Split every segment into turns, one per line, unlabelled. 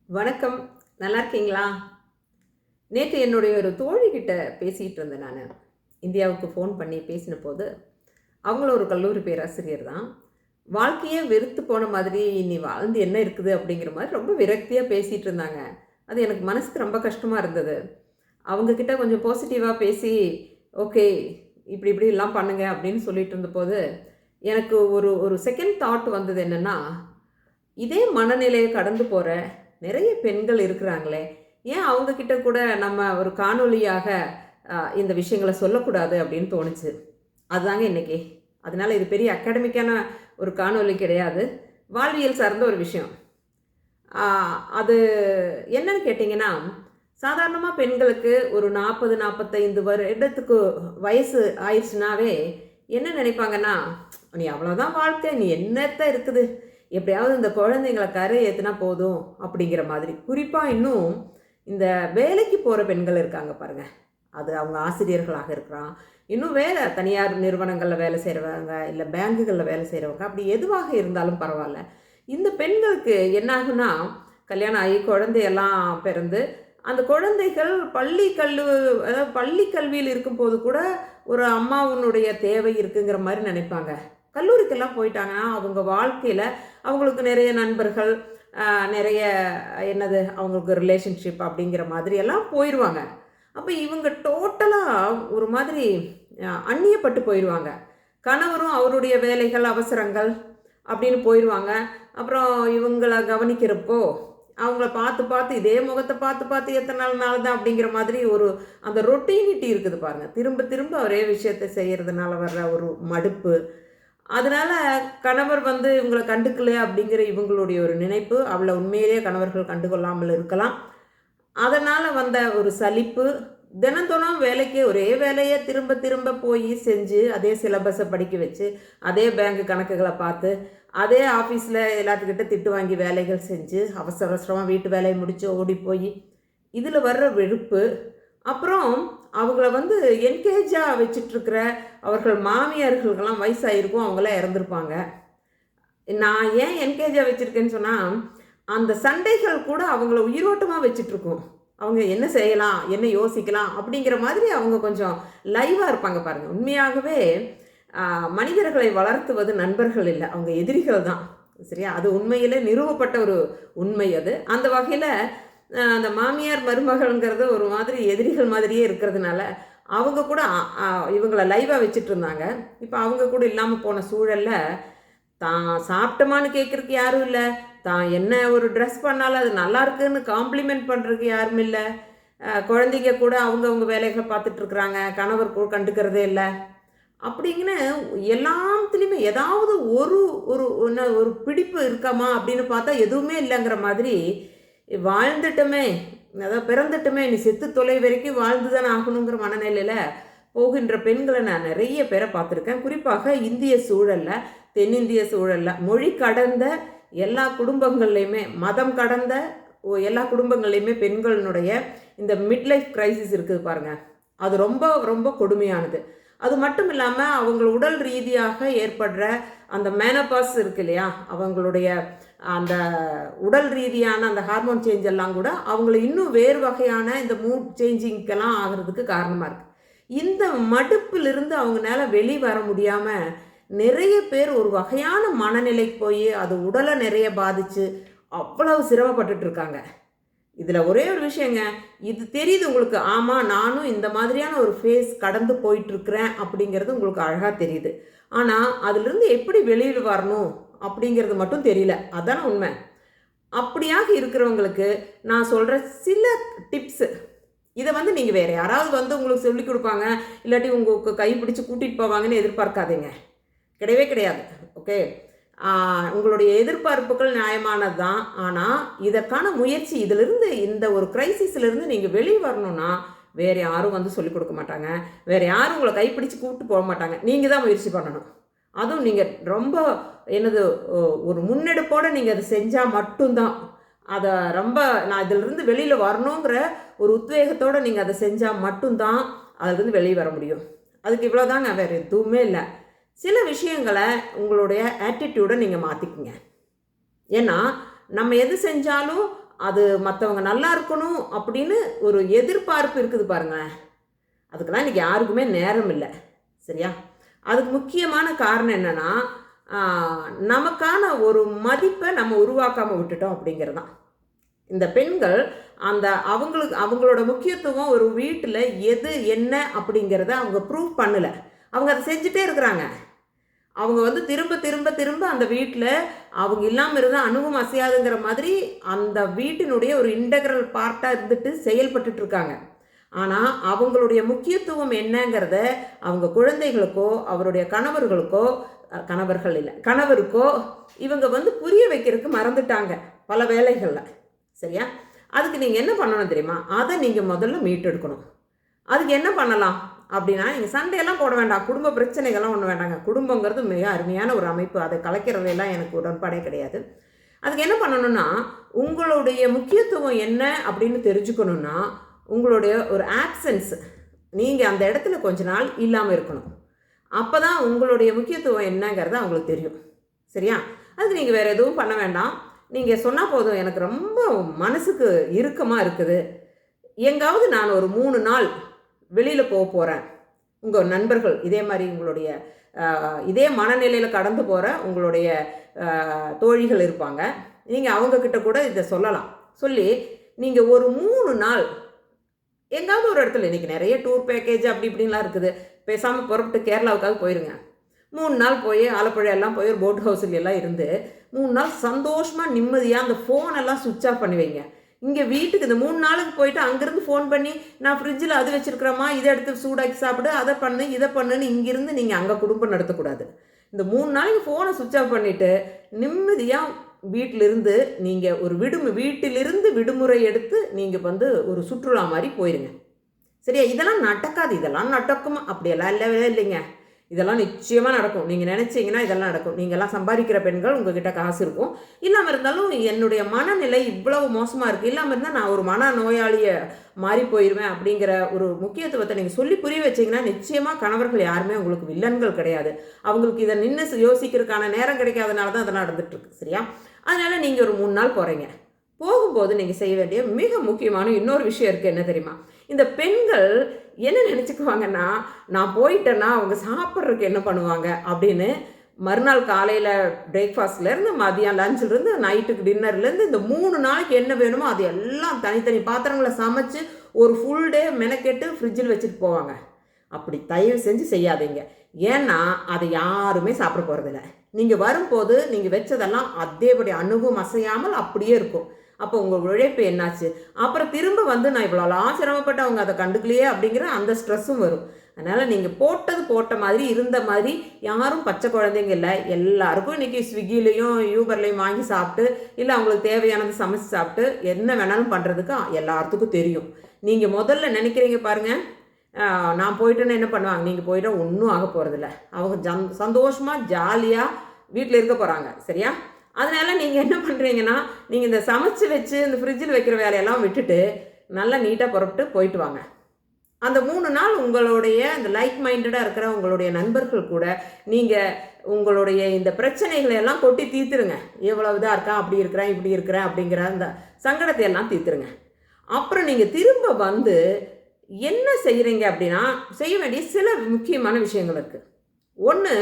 வணக்கம். நல்லா இருக்கீங்களா? நேற்று என்னுடைய ஒரு தோழிகிட்ட பேசிகிட்டு இருந்தேன் நான். இந்தியாவுக்கு ஃபோன் பண்ணி பேசினபோது, அவங்களும் ஒரு கல்லூரி பேராசிரியர் தான். வாழ்க்கையே வெறுத்து போன மாதிரி, "இனி வாழ்ந்து என்ன இருக்குது?" அப்படிங்கிற மாரி ரொம்ப விரக்தியா பேசிட்டு இருந்தாங்க. அது எனக்கு மனசுக்கு ரொம்ப கஷ்டமா இருந்தது. அவங்க கிட்ட கொஞ்சம் பாசிட்டிவா பேசி, "ஓகே, இப்படி இப்படிலாம் பண்ணுங்க" அப்படின்னு சொல்லிட்டு இருந்தபோது, எனக்கு ஒரு ஒரு செகண்ட் தாட் வந்தது என்னன்னா, இதே மனநிலைய கடந்து போற நிறைய பெண்கள் இருக்கிறாங்களே! ஏன் அவங்க கிட்ட கூட நம்ம ஒரு காணொளியாக இந்த விஷயங்கள சொல்லக்கூடாது அப்படின்னு தோணுச்சு. அதுதாங்க இன்னைக்கு. அதனால இது பெரிய அகாடமிக்கான ஒரு காணொளி கிடையாது. வாழ்வியல் சார்ந்த ஒரு விஷயம். ஆ அது என்னன்னு கேட்டீங்கன்னா, சாதாரணமா பெண்களுக்கு ஒரு 40, 45 வருடத்துக்கு வயசு ஆயிருச்சுனாவே என்ன நினைப்பாங்கன்னா, "நீ அவ்வளோதான் வாழ்க்கை. நீ என்னத்த இருக்குது? எப்படியாவது இந்த குழந்தைங்கள கரை ஏத்துனா போதும்." அப்படிங்கிற மாதிரி. குறிப்பா இன்னும் இந்த வேலைக்கு போற பெண்கள் இருக்காங்க பாருங்க. அது அவங்க ஆசிரியர்களாக இருக்கலாம். இன்னும் வேற தனியார் நிறுவனங்கள்ல வேலை செய்றவங்க, இல்ல பேங்குகள்ல வேலை செய்றவங்க, அப்படி எதுவாக இருந்தாலும் பரவால்ல. இந்த பெண்களுக்கு என்ன ஆகும்னா, கல்யாணம் ஆகி குழந்தையெல்லாம் பிறந்து, அந்த குழந்தைகள் அதாவது பள்ளி கல்வியில் இருக்கும்போது கூட ஒரு அம்மாவினுடைய தேவை இருக்குங்கிற மாரி நெனைப்பாங்க. கல்லூரிக்கெல்லாம் போயிட்டாங்கன்னா, அவங்க வாழ்க்கையில அவங்களுக்கு நிறைய நண்பர்கள், நிறைய என்னது அவங்களுக்கு ரிலேஷன்ஷிப் அப்படிங்கிற மாதிரி எல்லாம் போயிருவாங்க. அப்ப இவங்க டோட்டலா ஒரு மாதிரி அந்நியப்பட்டு போயிருவாங்க. கணவரும் அவருடைய வேலைகள், அவசரங்கள் அப்படின்னு போயிருவாங்க. அப்புறம் இவங்கள கவனிக்கிறப்போ, அவங்கள பார்த்து பார்த்து இதே முகத்த பார்த்து பார்த்து எத்தன நாள் தான் அப்படிங்கிற மாதிரி ஒரு அந்த ரொட்டீனிட்டி இருக்குது பாருங்க. திரும்ப திரும்ப ஒரே விஷயத்த செய்யறதுனால வர்ற ஒரு மடுப்பு. அதனால கணவர் வந்து இவங்கள கண்டுக்கல அப்படிங்கிற இவங்களுடைய ஒரு நினைப்பு, அவள உண்மையிலேயே கணவர்கள் கண்டுகொள்ளாமல் இருக்கலாம். அதனால வந்த ஒரு சலிப்பு, தினந்தோறும் வேலைக்கு ஒரே வேலைய திரும்ப திரும்ப போயி செஞ்சு, அதே சிலபஸ படிக்க வச்சு, அதே பேங்க் கணக்குகள பார்த்து, அதே ஆஃபீஸ்ல எல்லாத்துக்கிட்ட திட்டு வாங்கி வேலைகள் செஞ்சு, அவசர அவசரமா வீட்டு வேலைய முடிச்சு ஓடி போயி, இதில வர்ற வெறுப்பு, அப்புறம் அவங்கள வந்து என்கேஜா வச்சுட்ருக்கிற அவர்கள் மாமியார்களுக்கெல்லாம் வயசாயிருக்கும். அவங்கலாம் இறந்துருப்பாங்க. நான் ஏன் என்கேஜா வச்சிருக்கேன்னு சொன்னா, அந்த சண்டைகள் கூட அவங்கள உயிரோட்டமா வச்சுட்ருக்கும். அவங்க என்ன செய்யலாம்? என்ன யோசிக்கலாம்? அப்படிங்கிற மாதிரி அவங்க கொஞ்சம் லைவா இருப்பாங்க பாருங்க. உண்மையாகவே அ மனிதர்களை வளர்த்துவது நண்பர்கள் இல்ல. அவங்க எதிரிகள் தான். சரியா? அது உண்மையிலே நிறுவப்பட்ட ஒரு உண்மை அது. அந்த வகையில அந்த மாமியார், மருமகள்ங்கிறது ஒரு மாதிரி எதிரிகள் மாதிரியே இருக்கிறதுனால, அவங்க கூட அ அ இவங்கள லைவா வச்சுட்ருந்தாங்க. இப்ப அவங்க கூட இல்லாம போன சூழல்ல தான் சாப்பிட்டோமான்னு கேட்கறக்கு யாரும் இல்ல. தான் என்ன ஒரு ட்ரெஸ் பண்ணாலும் அது நல்லாருக்குன்னு காம்ப்ளிமெண்ட் பண்றதுக்கு யாரும் இல்ல. குழந்தைங்க கூட அவங்கவங்க வேலைகள பார்த்துட்ருக்குறாங்க. கணவர் கூட கண்டுக்கிறதே இல்ல. அப்படிங்கன்னு எல்லாத்துலயுமே ஏதாவது ஒரு ஒரு என்ன ஒரு பிடிப்பு இருக்காமா அப்படின்னு பார்த்தா எதுவுமே இல்லங்கிற மாதிரி, வாழ்ந்துட்டோமே, அதாவது பிறந்துட்டோமே, இனி செத்து தொலை வரைக்கும் வாழ்ந்து தானே ஆகணுங்கிற மனநிலையில போகின்ற பெண்கள நான் நெறைய பேர பார்த்துருக்கேன். குறிப்பாக இந்திய சூழல்ல, தென்னிந்திய சூழல்ல, மொழி கடந்த எல்லா குடும்பங்கள்லயுமே, மதம் கடந்த எல்லா குடும்பங்கள்லயுமே பெண்களினுடைய இந்த மிட் லைஃப் கிரைசிஸ் இருக்குது பாருங்க. அது ரொம்ப ரொம்ப கொடுமையானது. அது மட்டும் இல்லாம அவங்கள் உடல் ரீதியாக ஏற்படுற அந்த மேனோபாஸ் இருக்கு இல்லையா? அவங்களுடைய அந்த உடல் ரீதியான அந்த ஹார்மோன் சேஞ்ச் எல்லாம் கூட அவங்கள இன்னும் வேறு வகையான இந்த மூட் சேஞ்சிங்க்கெல்லாம் ஆகுறதுக்கு காரணமா இருக்கு. இந்த மடுப்பிலிருந்து அவங்கனால வெளி வர முடியாம, நிறைய பேர் ஒரு வகையான மனநிலைக்கு போயி, அது உடல நிறைய பாதிச்சு, அவ்வளவு சிரமப்பட்டுட்டு இருக்காங்க. இதுல ஒரே ஒரு விஷயங்க. இது தெரியுது உங்களுக்கு. ஆமா, நானும் இந்த மாதிரியான ஒரு ஃபேஸ் கடந்து போயிட்டுருக்கிறேன் அப்படிங்கிறது உங்களுக்கு அழகா தெரியுது. ஆனா, அதிலிருந்து எப்படி வெளியில வரணும் அப்படிங்கிறது மட்டும் தெரியல. அதான உண்மை. அப்படியாக இருக்கிறவங்களுக்கு நான் சொல்ற சில டிப்ஸு. இத வந்து நீங்க வேற யாராவது வந்து உங்களுக்கு சொல்லிக் குடுப்பாங்க, இல்லாட்டி உங்க கை பிடிச்சு கூட்டிட்டு போவாங்கன்னு எதிர்பார்க்காதீங்க. கிடையவே கிடையாது. ஓகே. ஆ உங்களுடைய எதிர்பார்ப்புகள் நியாயமானது தான். ஆனா, இதற்கான முயற்சி இதிலிருந்து இந்த ஒரு கிரைசிஸ்லேருந்து நீங்க வெளிய வரணும்னா, வேற யாரும் வந்து சொல்லிக் குடுக்க மாட்டாங்க. வேற யாரும் உங்கள கைப்பிடிச்சு கூட்டு போ மாட்டாங்க. நீங்க தான் முயற்சி பண்ணணும். அதுவும் நீங்க ரொம்ப என்னது ஒ ஒரு முன்னெடுப்போட நீங்க அத செஞ்சா மட்டும் தான். அத ரொம்ப நான் இதிலிருந்து வெளியில வரணுங்கிற ஒரு உத்வேகத்தோட நீங்க அத செஞ்சா மட்டும் தான், அதிலிருந்து வெளிய வர முடியும். அதுக்கு இவ்வளோதாங்க. வேற எதுவுமே இல்ல. சில விஷயங்கள உங்களுடைய ஆட்டிட்யூட நீங்க மாத்திக்கங்க. ஏன்னா, நம்ம எது செஞ்சாலும் அது மற்றவங்க நல்லா இருக்கணும் அப்படின்னு ஒரு எதிர்பார்ப்பு இருக்குது பாருங்களேன். அதுக்கெல்லாம் இன்றைக்கி யாருக்குமே நேரம் இல்லை. சரியா? அதுக்கு முக்கியமான காரணம் என்னென்னா, நமக்கான ஒரு மதிப்பை நம்ம உருவாக்காமல் விட்டுட்டோம் அப்படிங்கிறது தான். இந்த பெண்கள் அந்த அவங்களோட முக்கியத்துவம் ஒரு வீட்டில் எது என்ன அப்படிங்கிறத அவங்க ப்ரூவ் பண்ணலை. அவங்க அதை செஞ்சுட்டே இருக்கிறாங்க. அவங்க திரும்ப திரும்ப திரும்ப அந்த வீட்டில் அவங்க இல்லாமல் இருந்தால் அணுவும் அசையாதுங்கிற மாதிரி அந்த வீட்டினுடைய ஒரு இன்டெக்ரல் பார்ட்டாக இருந்துட்டு செயல்பட்டுட்டு இருக்காங்க. ஆனால் அவங்களுடைய முக்கியத்துவம் என்னங்கிறத அவங்க குழந்தைகளுக்கோ அவருடைய கணவருக்கோ இவங்க புரிய வைக்கிறதுக்கு மறந்துட்டாங்க பல வேலைகளில். சரியா? அதுக்கு நீங்கள் என்ன பண்ணணும் தெரியுமா? அதை நீங்கள் முதல்ல மீட்டெடுக்கணும். அதுக்கு என்ன பண்ணலாம் அப்படின்னா, நீங்கள் சண்டையெல்லாம் போட வேண்டாம், குடும்ப பிரச்சனைகள்லாம் ஒன்றும் வேண்டாங்க. குடும்பங்கிறது மிக அருமையான ஒரு அமைப்பு, அதை கலைக்கிறவையெல்லாம் எனக்கு உடன்பாடே கிடையாது. அதுக்கு என்ன பண்ணணும்னா, உங்களுடைய முக்கியத்துவம் என்ன அப்படின்னு தெரிஞ்சுக்கணுன்னா, உங்களுடைய ஒரு ஆப்சன்ஸ், நீங்கள் அந்த இடத்துல கொஞ்ச நாள் இல்லாமல் இருக்கணும். அப்போ தான் உங்களுடைய முக்கியத்துவம் என்னங்கிறது அவங்களுக்கு தெரியும். சரியா? அதுக்கு நீங்கள் வேறு எதுவும் பண்ண வேண்டாம். நீங்கள் சொன்னால் போதும், எனக்கு ரொம்ப மனசுக்கு இறுக்கமாக இருக்குது, எங்காவது நான் ஒரு 3 நாள் வெளியில் போகிறேன். உங்கள் நண்பர்கள் இதே மாதிரி உங்களுடைய இதே மனநிலையில் கடந்து போகிற உங்களுடைய தோழிகள் இருப்பாங்க. நீங்கள் அவங்கக்கிட்ட கூட இதை சொல்லலாம். சொல்லி நீங்கள் ஒரு 3 நாள் எங்காவது ஒரு இடத்துல, இன்றைக்கி நிறைய டூர் பேக்கேஜ் அப்படி இப்படின்லாம் இருக்குது, பேசாமல் புறப்பட்டு கேரளாவுக்காக போயிருங்க. 3 நாள் போய் ஆலப்புழை எல்லாம் போய் ஒரு போட் ஹவுஸில் எல்லாம் இருந்து 3 நாள் சந்தோஷமாக நிம்மதியாக அந்த ஃபோனெல்லாம் சுவிட்ச் ஆஃப் பண்ணி வைங்க. இங்கே வீட்டுக்கு இந்த 3 நாளுக்கு போயிட்டு அங்கேருந்து ஃபோன் பண்ணி, நான் ஃப்ரிட்ஜில் அது வச்சுருக்கிறேம்மா, இதை எடுத்து சூடாக்கி சாப்பிடு, அதை பண்ணு இதை பண்ணுன்னு இங்கேருந்து நீங்கள் அங்கே குடும்பம் நடத்தக்கூடாது. இந்த 3 நாளைக்கு ஃபோனை சுவிட்ச் ஆஃப் பண்ணிவிட்டு நிம்மதியாக வீட்டிலிருந்து நீங்கள் ஒரு வீட்டிலிருந்து விடுமுறை எடுத்து நீங்கள் ஒரு சுற்றுலா மாதிரி போயிருங்க. சரியா? இதெல்லாம் நடக்காது. இதெல்லாம் நடக்குமா? அப்படியெல்லாம் இல்லவே இல்லைங்க. இதெல்லாம் நிச்சயமாக நடக்கும். நீங்கள் நினச்சிங்கன்னா இதெல்லாம் நடக்கும். நீங்கள்லாம் சம்பாதிக்கிற பெண்கள், உங்ககிட்ட காசு இருக்கும். இல்லாமல் இருந்தாலும் என்னுடைய மனநிலை இவ்வளவு மோசமாக இருக்குது, இல்லாமல் இருந்தால் நான் ஒரு மன நோயாளியை மாறி போயிடுவேன் அப்படிங்கிற ஒரு முக்கியத்துவத்தை நீங்கள் சொல்லி புரிய வச்சிங்கன்னா, நிச்சயமாக கணவர்கள் யாருமே உங்களுக்கு வில்லன்கள் கிடையாது. அவங்களுக்கு இதை நின்று யோசிக்கிறதுக்கான நேரம் கிடைக்காதனால தான் அதெல்லாம் நடந்துகிட்ருக்கு. சரியா? அதனால் நீங்கள் ஒரு 3 நாள் போகிறீங்க. போகும்போது நீங்கள் செய்ய வேண்டிய மிக முக்கியமான இன்னொரு விஷயம் இருக்குது. என்ன தெரியுமா? இந்த பெண்கள் என்ன நினச்சிக்குவாங்கன்னா, நான் போயிட்டேன்னா அவங்க சாப்பிட்றதுக்கு என்ன பண்ணுவாங்க அப்படின்னு. மறுநாள் காலையில் பிரேக்ஃபாஸ்ட்லேருந்து மதியம் லஞ்சிலேருந்து நைட்டுக்கு டின்னர்லேருந்து இந்த 3 நாளைக்கு என்ன வேணுமோ அது எல்லாம் தனித்தனி பாத்திரங்களை சமைச்சு ஒரு ஃபுல் டே மெனக்கெட்டு ஃப்ரிட்ஜில் வச்சுட்டு போவாங்க. அப்படி தயவு செஞ்சு செய்யாதீங்க. ஏன்னா அதை யாருமே சாப்பிட போகிறதில்ல. நீங்கள் வரும்போது நீங்கள் வச்சதெல்லாம் அதேபடி அணுவும் அசையாமல் அப்படியே இருக்கும். அப்போ உங்கள் உழைப்பு என்னாச்சு? அப்புறம் திரும்ப நான் இவ்வளோலாம் சிரமப்பட்டு அவங்க அதை கண்டுக்கலையே அப்படிங்கிற அந்த ஸ்ட்ரெஸ்ஸும் வரும். அதனால் நீங்கள் போட்ட மாதிரி இருந்த மாதிரி யாரும் பச்சை குழந்தைங்க இல்லை. எல்லாருக்கும் இன்றைக்கி ஸ்விக்கிலையும் யூபர்லையும் வாங்கி சாப்பிட்டு, இல்லை அவங்களுக்கு தேவையானது சமைச்சு சாப்பிட்டு என்ன வேணாலும் பண்ணுறதுக்கு எல்லாத்துக்கும் தெரியும். நீங்கள் முதல்ல நினைக்கிறீங்க பாருங்கள், நான் போயிட்டேன்னு என்ன பண்ணுவாங்க? நீங்கள் போயிட்டா ஒன்றும் ஆக போகிறதில்ல. அவங்க சந்தோஷமாக ஜாலியாக வீட்டில் இருக்க போகிறாங்க. சரியா? அதனால் நீங்கள் என்ன பண்ணுறீங்கன்னா, நீங்கள் இந்த சமைச்சு வச்சு இந்த ஃப்ரிட்ஜில் வைக்கிற வேலையெல்லாம் விட்டுட்டு நல்லா நீட்டாக புறப்பட்டு போயிட்டு வாங்க. அந்த 3 நாள் உங்களுடைய இந்த லைக் மைண்டடாக இருக்கிற உங்களுடைய நண்பர்கள் கூட நீங்கள் உங்களுடைய இந்த பிரச்சனைகளை எல்லாம் கொட்டி தீர்த்துருங்க. எவ்வளவு இதாக இருக்கா, அப்படி இருக்கிறேன் இப்படி இருக்கிறேன் அப்படிங்கிற அந்த சங்கடத்தை எல்லாம் தீர்த்துருங்க. அப்புறம் நீங்கள் திரும்ப என்ன செய்கிறீங்க அப்படின்னா, செய்ய வேண்டிய சில முக்கியமான விஷயங்கள் இருக்குது. ஒன்று,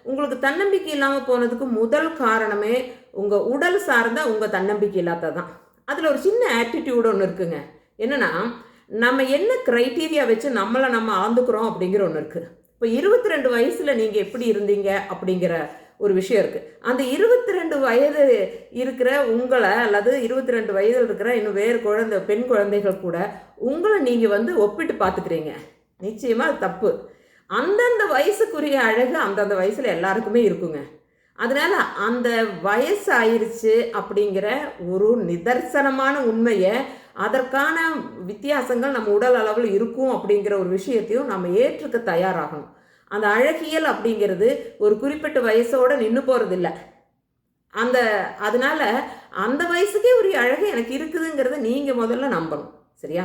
உங்களுக்கு தன்னம்பிக்கை இல்லாமல் போனதுக்கு முதல் காரணமே உங்கள் உடல் சார்ந்த உங்கள் தன்னம்பிக்கை இல்லாததான். அதில் ஒரு சின்ன ஆட்டிடியூடு ஒன்று இருக்குங்க. என்னென்னா, நம்ம என்ன க்ரைட்டீரியா வச்சு நம்மளை நம்ம அளந்துக்கிறோம் அப்படிங்கிற ஒன்று இருக்குது. இப்போ 22 வயசில் நீங்கள் எப்படி இருந்தீங்க அப்படிங்கிற ஒரு விஷயம் இருக்குது. அந்த 22 வயது இருக்கிற உங்களை, அல்லது 22 வயதில் இருக்கிற இன்னும் வேறு பெண் குழந்தைகள் கூட உங்களை நீங்கள் ஒப்பிட்டு பார்த்துக்கிறீங்க. நிச்சயமாக அது தப்பு. அந்தந்த வயசுக்குரிய அழகு அந்தந்த வயசில் எல்லாருக்குமே இருக்குங்க. அதனால் அந்த வயசு ஆயிடுச்சு அப்படிங்கிற ஒரு நிதர்சனமான உண்மையை, அதற்கான வித்தியாசங்கள் நம்ம உடல் அளவில் இருக்கும் அப்படிங்கிற ஒரு விஷயத்தையும் நம்ம ஏற்றுக்க தயாராகணும். அந்த அழகியல் அப்படிங்கிறது ஒரு குறிப்பிட்ட வயசோடு நின்று போகிறதில்ல. அதனால் அந்த வயசுக்கே ஒரு அழகு எனக்கு இருக்குதுங்கிறத நீங்கள் முதல்ல நம்பணும். சரியா?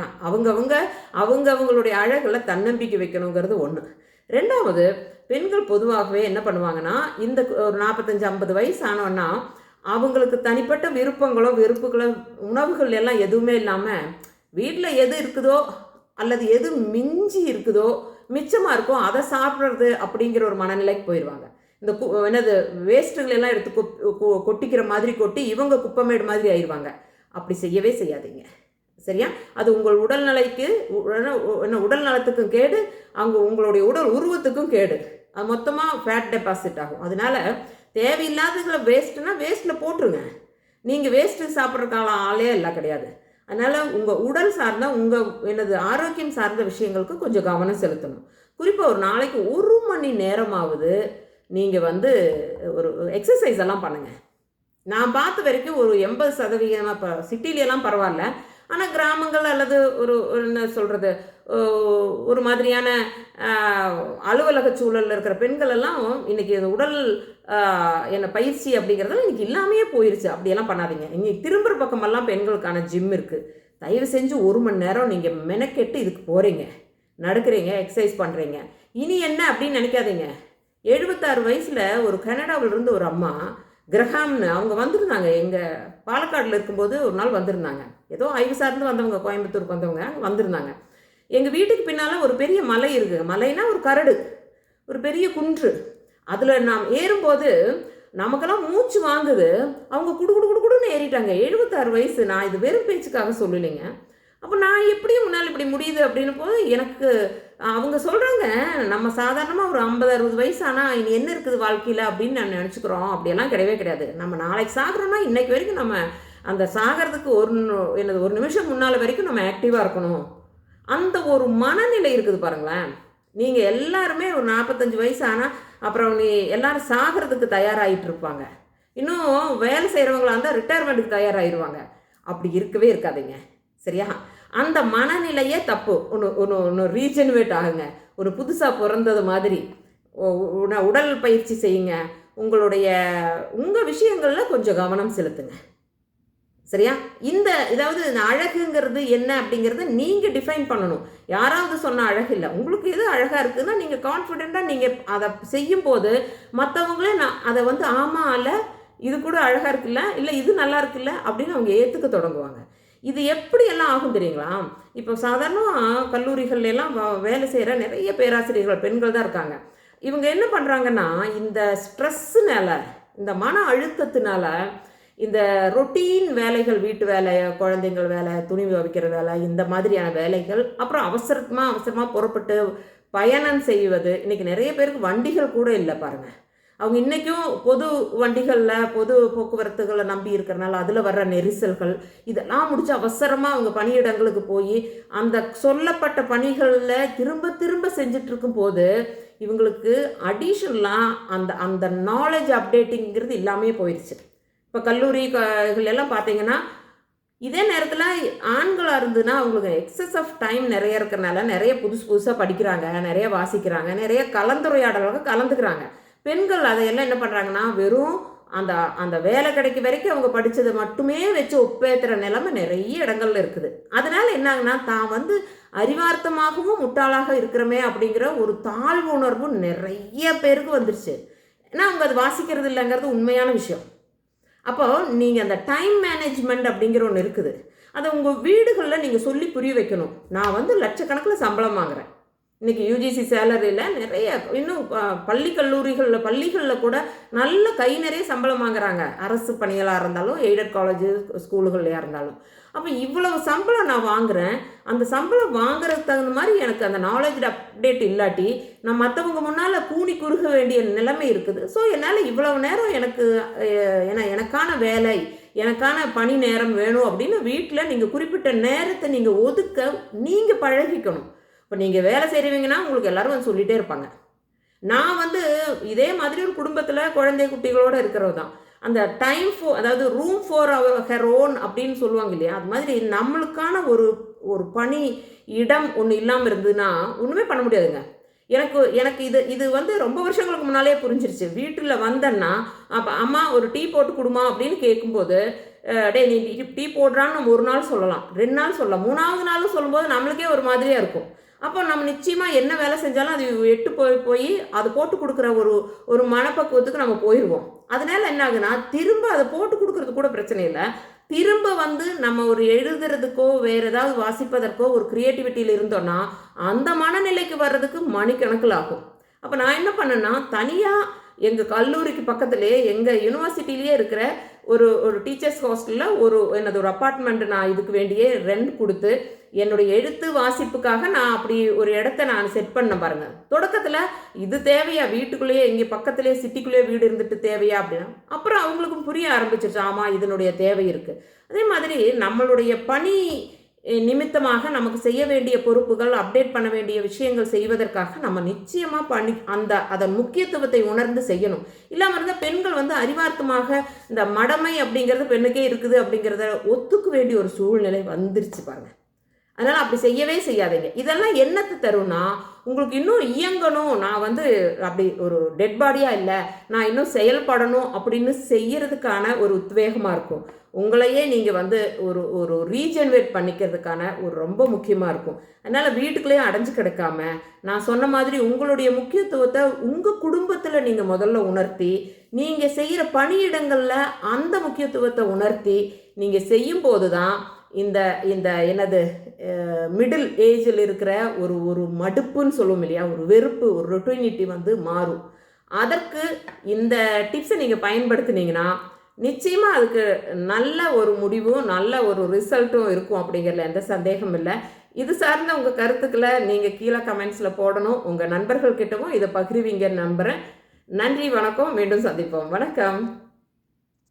அவங்களுடைய அழகில் தன்னம்பிக்கை வைக்கணுங்கிறது ஒன்று. ரெண்டாவது, பெண்கள் பொதுவாகவே என்ன பண்ணுவாங்கன்னா, இந்த ஒரு 45-50 வயசு ஆனோன்னா அவங்களுக்கு தனிப்பட்ட விருப்பங்களோ வெறுப்புகளோ உணவுகள் எல்லாம் எதுவுமே இல்லாமல் வீட்டில் எது இருக்குதோ அல்லது எது மிஞ்சி இருக்குதோ மிச்சமாக இருக்கோ அதை சாப்பிட்றது அப்படிங்கிற ஒரு மனநிலைக்கு போயிடுவாங்க. இந்த என்னது வேஸ்ட்டுகள் எல்லாம் எடுத்து கொட்டிக்கிற மாதிரி கொட்டி இவங்க குப்பமேடு மாதிரி ஆயிடுவாங்க. அப்படி செய்யவே செய்யாதீங்க, சரியா? அது உங்கள் உடல்நிலைக்கு உடல் நலத்துக்கும் கேடு, அவங்க உங்களுடைய உடல் உருவத்துக்கும் கேடு. அது மொத்தமாக ஃபேட் டெபாசிட் ஆகும். அதனால தேவையில்லாததுல வேஸ்ட்டுனா வேஸ்ட்டில் போட்டுருங்க. நீங்கள் வேஸ்ட்டு சாப்பிட்றதுக்கான ஆளே எல்லாம் கிடையாது. அதனால் உங்கள் உடல் சார்ந்த உங்கள் ஆரோக்கியம் சார்ந்த விஷயங்களுக்கு கொஞ்சம் கவனம் செலுத்தணும். குறிப்பாக ஒரு நாளைக்கு 1 மணி நேரமாவது நீங்கள் ஒரு எக்ஸசைஸ் எல்லாம் பண்ணுங்கள். நான் பார்த்த வரைக்கும் ஒரு 80% இப்போ சிட்டிலெலாம் பரவாயில்ல, ஆனால் கிராமங்கள் அல்லது என்ன சொல்கிறது, ஒரு மாதிரியான அலுவலக சூழலில் இருக்கிற பெண்கள் எல்லாம் இன்றைக்கி உடல் பயிற்சி அப்படிங்கிறதெல்லாம் இன்றைக்கி இல்லாமையே போயிடுச்சு. அப்படியெல்லாம் பண்ணாதீங்க. இன்றைக்கி திரும்புகிற பக்கமெல்லாம் பெண்களுக்கான ஜிம் இருக்குது. தயவு செஞ்சு 1 மணி நேரம் நீங்கள் மெனக்கெட்டு இதுக்கு போகிறீங்க, நடக்கிறீங்க, எக்ஸசைஸ் பண்ணுறீங்க. இனி என்ன அப்படின்னு நினைக்காதீங்க. 76 வயசில் ஒரு கனடாவிலிருந்து ஒரு அம்மா கிரஹாம்னு அவங்க வந்திருந்தாங்க. எங்கள் பாலக்காடில் இருக்கும்போது ஒரு நாள் வந்திருந்தாங்க. ஏதோ ஆய்வு சார்ந்து வந்தவங்க, கோயம்புத்தூருக்கு வந்தவங்க வந்திருந்தாங்க. எங்கள் வீட்டுக்கு பின்னால் ஒரு பெரிய மலை இருக்குது. மலைனா ஒரு கரடு, ஒரு பெரிய குன்று. அதில் நாம் ஏறும்போது நமக்கெல்லாம் மூச்சு வாங்குது. அவங்க குடுன்னு ஏறிட்டாங்க. 76 வயசு. நான் இது வெறும் பேச்சுக்காக சொல்லலைங்க. அப்போ நான் எப்படியும் முன்னால் இப்படி முடியுது அப்படின்னு போது எனக்கு அவங்க சொல்கிறாங்க, நம்ம சாதாரணமாக ஒரு 50-60 வயசு ஆனால் இனி என்ன இருக்குது வாழ்க்கையில் அப்படின்னு நான் நினச்சிக்கிறோம். அப்படியெல்லாம் கிடையவே கிடையாது. நம்ம நாளைக்கு சாகிறோன்னா இன்றைக்கு வரைக்கும் நம்ம அந்த சாகிறதுக்கு ஒரு நிமிஷம் முன்னால் வரைக்கும் நம்ம ஆக்டிவாக இருக்கணும். அந்த ஒரு மனநிலை இருக்குது பாருங்களேன். நீங்கள் எல்லாருமே ஒரு 45 வயசு ஆனால் அப்புறம் எல்லோரும் சாகிறதுக்கு தயாராகிட்டு இருப்பாங்க. இன்னும் வேலை செய்கிறவங்களா இருந்தால் ரிட்டையர்மெண்ட்டுக்கு தயாராகிடுவாங்க. அப்படி இருக்கவே இருக்காதுங்க, சரியா? அந்த மனநிலையே தப்பு. ஒன்று ரீஜெனுவேட் ஆகுங்க. ஒரு புதுசாக பிறந்தது மாதிரி உடல் பயிற்சி செய்யுங்க. உங்கள் விஷயங்களில் கொஞ்சம் கவனம் செலுத்துங்க, சரியா? இந்த அழகுங்கிறது என்ன அப்படிங்கிறத நீங்கள் டிஃபைன் பண்ணணும். யாராவது சொன்ன அழகு இல்லை. உங்களுக்கு எது அழகாக இருக்குதுன்னா நீங்கள் கான்ஃபிடெண்ட்டாக நீங்கள் அதை செய்யும்போது மற்றவங்களே அதை ஆமாம் இல்லை இது கூட அழகாக இருக்குல்ல, இல்லை இது நல்லா இருக்குல்ல அப்படின்னு அவங்க ஏற்றுக்க தொடங்குவாங்க. இது எப்படியெல்லாம் ஆகும் தெரியுங்களா? இப்போ சாதாரணமாக கல்லூரிகள்லாம் வேலை செய்கிற நிறைய பேராசிரியர்கள் பெண்கள் தான் இருக்காங்க. இவங்க என்ன பண்ணுறாங்கன்னா, இந்த ஸ்ட்ரெஸ்ஸுனால, இந்த மன அழுத்தத்தினால, இந்த ரொட்டீன் வேலைகள், வீட்டு வேலை, குழந்தைங்கள் வேலை, துணி துவைக்கிற வேலை, இந்த மாதிரியான வேலைகள், அப்புறம் அவசரமாக புறப்பட்டு பயணம் செய்வது. இன்றைக்கி நிறைய பேருக்கு வண்டிகள் கூட இல்லை பாருங்கள். அவங்க இன்றைக்கும் பொது வண்டிகளில் பொது போக்குவரத்துகளை நம்பி இருக்கிறனால அதில் வர்ற நெரிசல்கள் இதெல்லாம் முடித்து அவசரமாக அவங்க பணியிடங்களுக்கு போய் அந்த சொல்லப்பட்ட பணிகளில் திரும்ப செஞ்சிட்ருக்கும் போது இவங்களுக்கு அடிஷ்னலாக அந்த நாலேஜ் அப்டேட்டிங்கிறது இல்லாமே போயிடுச்சு. இப்போ கல்லூரிகள் எல்லாம் பார்த்தீங்கன்னா இதே நேரத்தில் ஆண்களாக இருந்துன்னா அவங்களுக்கு எக்ஸஸ் ஆஃப் டைம் நிறைய இருக்கிறனால நிறைய புதுசாக படிக்கிறாங்க, நிறைய வாசிக்கிறாங்க, நிறைய கலந்துரையாடல்கள் கலந்துக்கிறாங்க. பெண்கள் அதையெல்லாம் என்ன பண்ணுறாங்கன்னா வெறும் அந்த வேலை கிடைக்க வரைக்கும் அவங்க படித்ததை மட்டுமே வச்சு ஒப்பேற்றுற நிலைமை நிறைய இடங்கள்ல இருக்குது. அதனால் என்னாங்கன்னா தான் அறிவார்த்தமாகவும் முட்டாளாக இருக்கிறோமே அப்படிங்கிற ஒரு தாழ்வு உணர்வு நிறைய பேருக்கு வந்துருச்சு. ஏன்னா அவங்க அது வாசிக்கிறது இல்லைங்கிறது உண்மையான விஷயம். அப்போ நீங்கள் அந்த டைம் மேனேஜ்மெண்ட் அப்படிங்கிற ஒன்று இருக்குது. அதை உங்கள் வீடுகளில் நீங்கள் சொல்லி புரிய வைக்கணும். நான் லட்சக்கணக்கில் சம்பளம் வாங்குகிறேன். இன்றைக்கி யூஜிசி சேலரியில் நிறைய இன்னும் பள்ளிகளில் கூட நல்ல கை நிறைய சம்பளம் வாங்குறாங்க. அரசு பணிகளாக இருந்தாலும் எய்டட் காலேஜு ஸ்கூலுகள்லையாக இருந்தாலும். அப்போ இவ்வளவு சம்பளம் நான் வாங்குகிறேன். அந்த சம்பளம் வாங்குறதுக்கு தகுந்த மாதிரி எனக்கு அந்த நாலேஜ் அப்டேட் இல்லாட்டி நான் மற்றவங்க முன்னால் கூணி குறுக வேண்டிய நிலைமை இருக்குது. ஸோ என்னால் இவ்வளவு நேரம் எனக்கான வேலை, எனக்கான பணி நேரம் வேணும் அப்படின்னு வீட்டில் நீங்கள் குறிப்பிட்ட நேரத்தை நீங்கள் ஒதுக்க நீங்கள் பழகிக்கணும். இப்போ நீங்கள் வேலை செய்கிறவங்கன்னா உங்களுக்கு எல்லோரும் சொல்லிகிட்டே இருப்பாங்க. நான் இதே மாதிரி ஒரு குடும்பத்தில் குழந்தை குட்டிகளோடு இருக்கிறது தான். அந்த டைம் அதாவது ரூம் ஃபார் ஹர் ஓன் அப்படின்னு சொல்லுவாங்க இல்லையா, அது மாதிரி நம்மளுக்கான ஒரு பணி இடம் ஒன்று இல்லாமல் இருந்ததுன்னா ஒன்றுமே பண்ண முடியாதுங்க. எனக்கு இது ரொம்ப வருஷங்களுக்கு முன்னாலே புரிஞ்சிருச்சு. வீட்டில் வந்தேன்னா அப்போ அம்மா ஒரு டீ போட்டு கொடுமா அப்படின்னு கேட்கும்போது, டே நீ டீ போடுறான்னு நம்ம ஒரு நாள் சொல்லலாம், 2 நாள் சொல்லலாம், 3ஆவது நாளும் சொல்லும்போது நம்மளுக்கே ஒரு மாதிரியாக இருக்கும். அப்போ நம்ம நிச்சயமாக என்ன வேலை செஞ்சாலும் அது எட்டு போய் போய் அது போட்டு கொடுக்குற ஒரு மனப்பக்குவத்துக்கு நம்ம போயிடுவோம். அதனால என்ன ஆகுனா, திரும்ப அதை போட்டு கொடுக்கறது கூட பிரச்சனை இல்லை, திரும்ப வந்து நம்ம ஒரு எழுதுறதுக்கோ வேறு ஏதாவது வாசிப்பதற்கோ ஒரு கிரியேட்டிவிட்டியில் இருந்தோன்னா அந்த மனநிலைக்கு வர்றதுக்கு மணிக்கணக்கில் ஆகும். அப்போ நான் என்ன பண்ணேன்னா, தனியாக எங்கள் கல்லூரிக்கு பக்கத்துலேயே எங்கள் யூனிவர்சிட்டிலேயே இருக்கிற ஒரு டீச்சர்ஸ் ஹாஸ்டலில் ஒரு அப்பார்ட்மெண்ட் நான் இதுக்கு வேண்டியே ரெண்ட் கொடுத்து என்னுடைய எழுத்து வாசிப்புக்காக நான் அப்படி ஒரு இடத்த நான் செட் பண்ண பாருங்க. தொடக்கத்தில் இது தேவையா, வீட்டுக்குள்ளேயே இங்கே பக்கத்துலேயே சிட்டிக்குள்ளேயே வீடு இருந்துட்டு தேவையா அப்படின்னா, அப்புறம் அவங்களுக்கும் புரிய ஆரம்பிச்சிருச்சு, ஆமாம் இதனுடைய தேவை இருக்குது. அதே மாதிரி நம்மளுடைய பணி நிமித்தமாக நமக்கு செய்ய வேண்டிய பொறுப்புகள், அப்டேட் பண்ண வேண்டிய விஷயங்கள் செய்வதற்காக நம்ம நிச்சயமாக அதன் முக்கியத்துவத்தை உணர்ந்து செய்யணும். இல்லாமல் இருந்தால் பெண்கள் வந்து அறிவார்த்தமாக இந்த மடமை அப்படிங்கிறது பெண்ணுக்கே இருக்குது அப்படிங்கிறத ஒத்துக்க வேண்டிய ஒரு சூழ்நிலை வந்துருச்சு பாருங்க. அதனால் அப்படி செய்யவே செய்யாதீங்க. இதெல்லாம் என்னத்தை தரும்னா, உங்களுக்கு இன்னும் இயங்கணும், நான் வந்து அப்படி ஒரு டெட் பாடியாக இல்லை, நான் இன்னும் செயல்படணும் அப்படின்னு செய்யறதுக்கான ஒரு உத்வேகமாக இருக்கும். உங்களையே நீங்கள் வந்து ஒரு ரீஜெனரேட் பண்ணிக்கிறதுக்கான ஒரு ரொம்ப முக்கியமாக இருக்கும். அதனால் வீட்டுக்குள்ளேயே அடைஞ்சு கிடக்காம, நான் சொன்ன மாதிரி உங்களுடைய முக்கியத்துவத்தை உங்கள் குடும்பத்தில் நீங்கள் முதல்ல உணர்த்தி, நீங்கள் செய்கிற பணியிடங்களில் அந்த முக்கியத்துவத்தை உணர்த்தி நீங்கள் செய்யும்போது தான் இந்த இந்த என்னது மிடில் ஏஜில் இருக்கிற ஒரு மடுப்புன்னு சொல்லுவோம் இல்லையா, ஒரு வெறுப்பு, ஒரு ரொட்டினிட்டி வந்து மாறும். அதற்கு இந்த டிப்ஸை நீங்கள் பயன்படுத்தினீங்கன்னா நிச்சயமாக அதுக்கு நல்ல ஒரு முடிவும் நல்ல ஒரு ரிசல்ட்டும் இருக்கும் அப்படிங்கிறதுல எந்த சந்தேகமும் இல்லை. இது சார்ந்த உங்கள் கருத்துக்களை நீங்கள் கீழே கமெண்ட்ஸில் போடணும். உங்கள் நண்பர்கள்கிட்டவும் இதை பகிர்வீங்கன்னு நம்புகிறேன். நன்றி, வணக்கம், மீண்டும் சந்திப்போம். வணக்கம்.